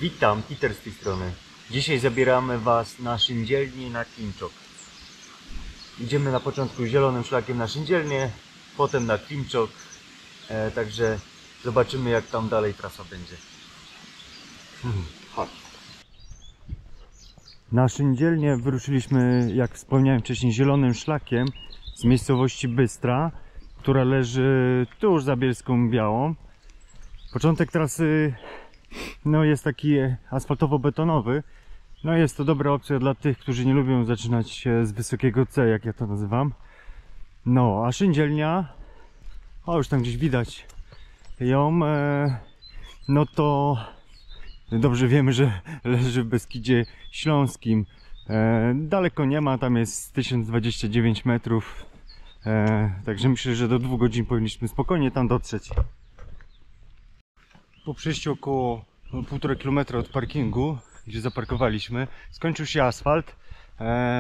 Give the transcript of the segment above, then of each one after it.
Witam, Peter z tej strony. Dzisiaj zabieramy Was na szyndzielnię na Klimczok. Idziemy na początku zielonym szlakiem na szyndzielnię, potem na Klimczok. Także zobaczymy, jak tam dalej trasa będzie. Chodź. Na szyndzielnię wyruszyliśmy, jak wspomniałem wcześniej, zielonym szlakiem z miejscowości Bystra, która leży tuż za Bielską Białą. Początek trasy jest taki asfaltowo-betonowy. Jest to dobra opcja dla tych, którzy nie lubią zaczynać z wysokiego C, jak ja to nazywam. A szyndzielnia, już tam gdzieś widać ją, to dobrze wiemy, że leży w Beskidzie Śląskim. Daleko nie ma, tam jest 1029 metrów. Także myślę, że do 2 godzin powinniśmy spokojnie tam dotrzeć. Po przejściu około 1,5 km od parkingu, gdzie zaparkowaliśmy, skończył się asfalt.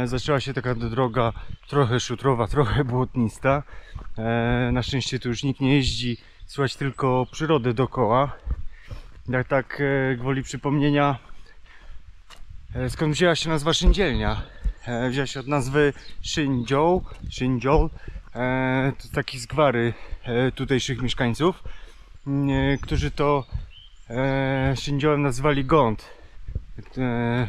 Zaczęła się taka droga trochę szutrowa, trochę błotnista. Na szczęście tu już nikt nie jeździ, słychać tylko przyrodę dookoła. Tak gwoli przypomnienia, skąd wzięła się nazwa szyndzielnia? Wzięła się od nazwy Szyndziol, to taki z gwary tutejszych mieszkańców, którzy to szyndziołem nazywali gąd.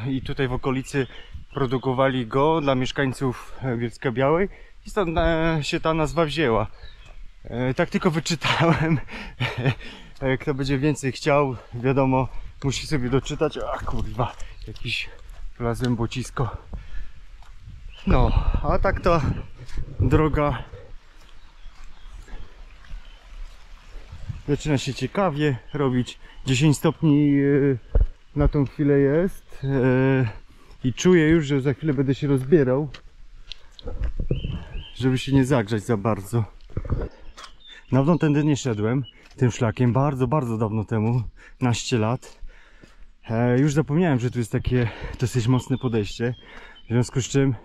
I tutaj w okolicy produkowali go dla mieszkańców Bielska Białej i stąd się ta nazwa wzięła. Tak tylko wyczytałem. Kto będzie więcej chciał, wiadomo, musi sobie doczytać. Kurwa, jakiś wlazłem błocisko. A tak to droga zaczyna się ciekawie robić. 10 stopni na tą chwilę jest i czuję już, że za chwilę będę się rozbierał, żeby się nie zagrzać za bardzo. Dawno tędy nie szedłem tym szlakiem, bardzo dawno temu, naście lat. Już zapomniałem, że tu jest takie dosyć mocne podejście, w związku z czym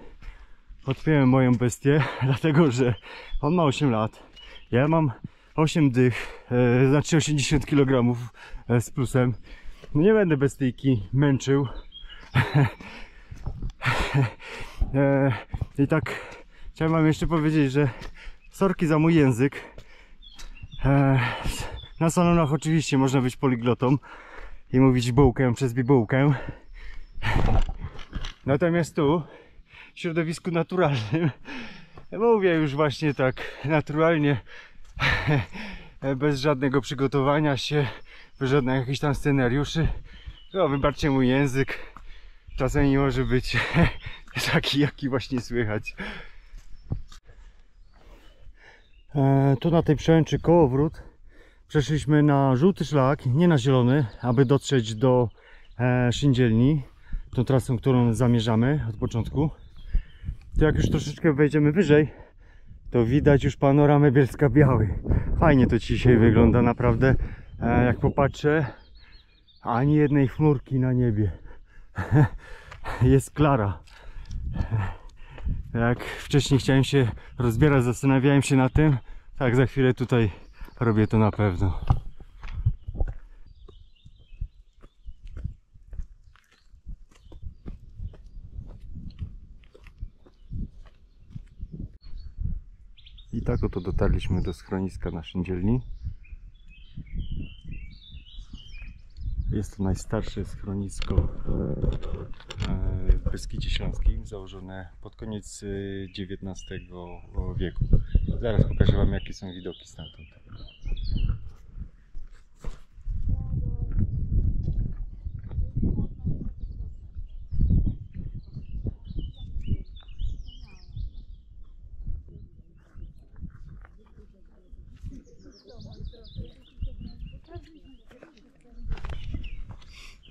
odpiąłem moją bestię, dlatego że on ma 8 lat, ja mam 8 dych, znaczy 80 kg z plusem. Nie będę bestyjki męczył. I tak chciałem wam jeszcze powiedzieć, że sorki za mój język. Na salonach oczywiście można być poliglotą i mówić bułkę przez bibułkę. Natomiast tu, w środowisku naturalnym, mówię już właśnie tak naturalnie, bez żadnego przygotowania się, bez żadnych jakichś tam scenariuszy. Wybaczcie mój język, czasem nie może być taki, jaki właśnie słychać. Tu na tej przełęczy kołowrót przeszliśmy na żółty szlak, nie na zielony, aby dotrzeć do szyndzielni, tą trasą, którą zamierzamy od początku. To jak już troszeczkę wejdziemy wyżej, to widać już panoramę Bielska Białej. Fajnie to dzisiaj wygląda, naprawdę. Jak popatrzę, ani jednej chmurki na niebie. Jest klara. Jak wcześniej chciałem się rozbierać, zastanawiałem się nad tym, tak za chwilę tutaj robię to na pewno. I tak oto dotarliśmy do schroniska na szyndzielni. Jest to najstarsze schronisko w Beskidzie Śląskim, założone pod koniec XIX wieku. Zaraz pokażę wam, jakie są widoki stamtąd.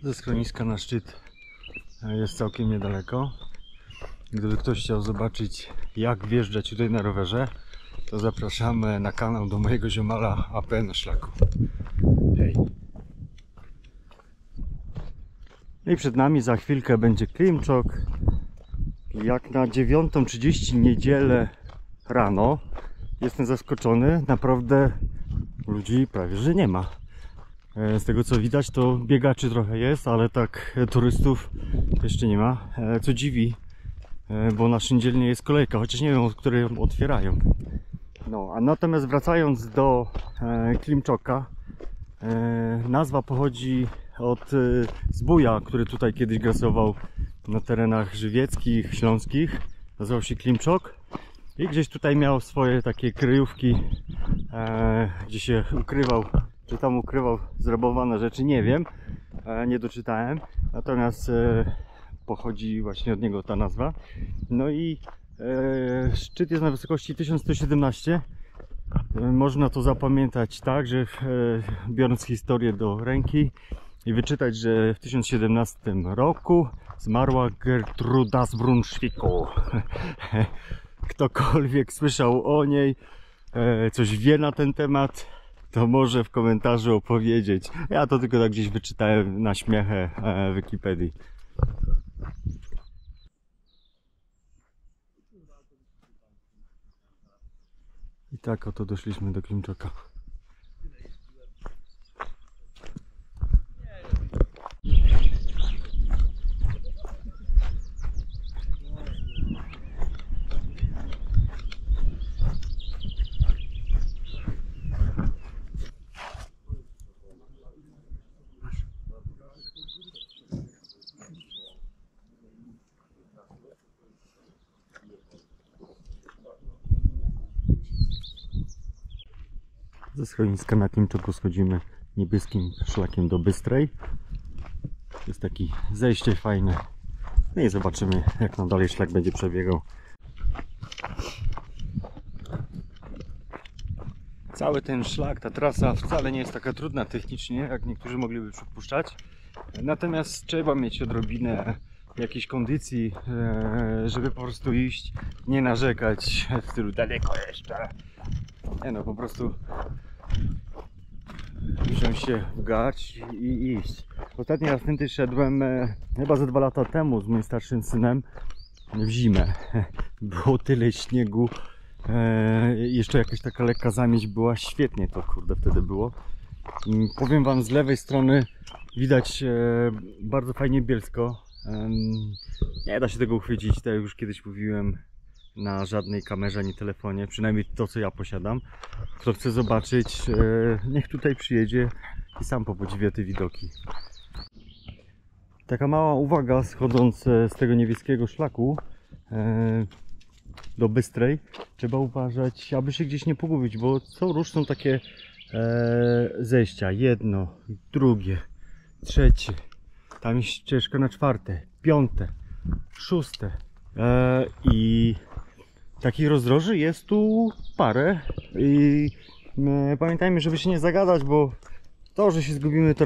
Ze schroniska na szczyt jest całkiem niedaleko. Gdyby ktoś chciał zobaczyć, jak wjeżdżać tutaj na rowerze, to zapraszamy na kanał do mojego ziomala AP na szlaku. Hej. I przed nami za chwilkę będzie Klimczok. Jak na 9:30 niedzielę rano jestem zaskoczony, naprawdę ludzi prawie że nie ma. Z tego co widać, to biegaczy trochę jest, ale tak turystów jeszcze nie ma. Co dziwi, bo na Szyndzielnie jest kolejka, chociaż nie wiem, od której ją otwierają. No, a natomiast wracając do Klimczoka, nazwa pochodzi od zbója, który tutaj kiedyś grasował na terenach żywieckich, śląskich. Nazywał się Klimczok i gdzieś tutaj miał swoje takie kryjówki, gdzie się ukrywał, czy tam ukrywał zrabowane rzeczy, nie wiem, nie doczytałem. Natomiast pochodzi właśnie od niego ta nazwa. No i szczyt jest na wysokości 1117. Można to zapamiętać tak, że biorąc historię do ręki i wyczytać, że w 1017 roku zmarła Gertruda z Brunszwiku. Ktokolwiek słyszał o niej, coś wie na ten temat, to może w komentarzu opowiedzieć. Ja to tylko tak gdzieś wyczytałem na śmiechę w Wikipedii. I tak oto doszliśmy do Klimczoka. Ze schroniska na Klimczoku schodzimy niebieskim szlakiem do Bystrej. Jest taki zejście fajne. No i zobaczymy, jak nam dalej szlak będzie przebiegał. Cały ten szlak, ta trasa wcale nie jest taka trudna technicznie, jak niektórzy mogliby przypuszczać. Natomiast trzeba mieć odrobinę jakiejś kondycji, żeby po prostu iść, nie narzekać w stylu daleko jeszcze. Nie no, po prostu wziąć się w garść i iść. Ostatni raz tędy szedłem chyba ze 2 lata temu z moim starszym synem w zimę. Było tyle śniegu, jeszcze jakaś taka lekka zamieć była, świetnie to kurde wtedy było. Powiem wam, z lewej strony widać bardzo fajnie Bielsko. Nie da się tego uchwycić, tak jak już kiedyś mówiłem, na żadnej kamerze ani telefonie, przynajmniej to co ja posiadam. Kto chce zobaczyć, niech tutaj przyjedzie i sam popodziwia te widoki. Taka mała uwaga, schodząc z tego niebieskiego szlaku do Bystrej, trzeba uważać, aby się gdzieś nie pogubić, bo co rusz są takie zejścia, jedno, drugie, trzecie, tam jest ścieżka na 4., 5., 6. I takich rozdroży jest tu parę i pamiętajmy, żeby się nie zagadać, bo to, że się zgubimy, to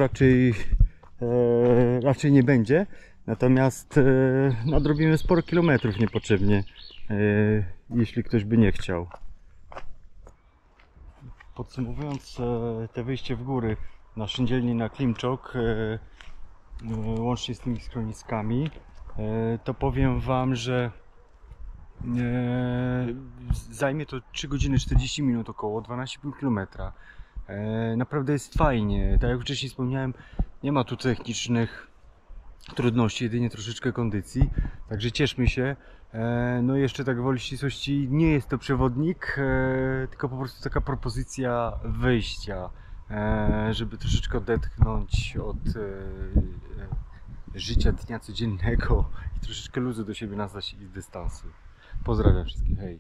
raczej nie będzie. Natomiast nadrobimy sporo kilometrów niepotrzebnie, jeśli ktoś by nie chciał. Podsumowując te wyjście w góry na Szyndzielni, na Klimczok, łącznie z tymi schroniskami, to powiem wam, że zajmie to 3 godziny 40 minut, około 12,5 km. Naprawdę jest fajnie. Tak jak wcześniej wspomniałem, nie ma tu technicznych trudności, jedynie troszeczkę kondycji. Także cieszmy się. No i jeszcze tak woli ścisłości, nie jest to przewodnik, tylko po prostu taka propozycja wyjścia, żeby troszeczkę odetchnąć od życia dnia codziennego i troszeczkę luzu do siebie nadać i dystansu. Pozdrawiam wszystkich, hej!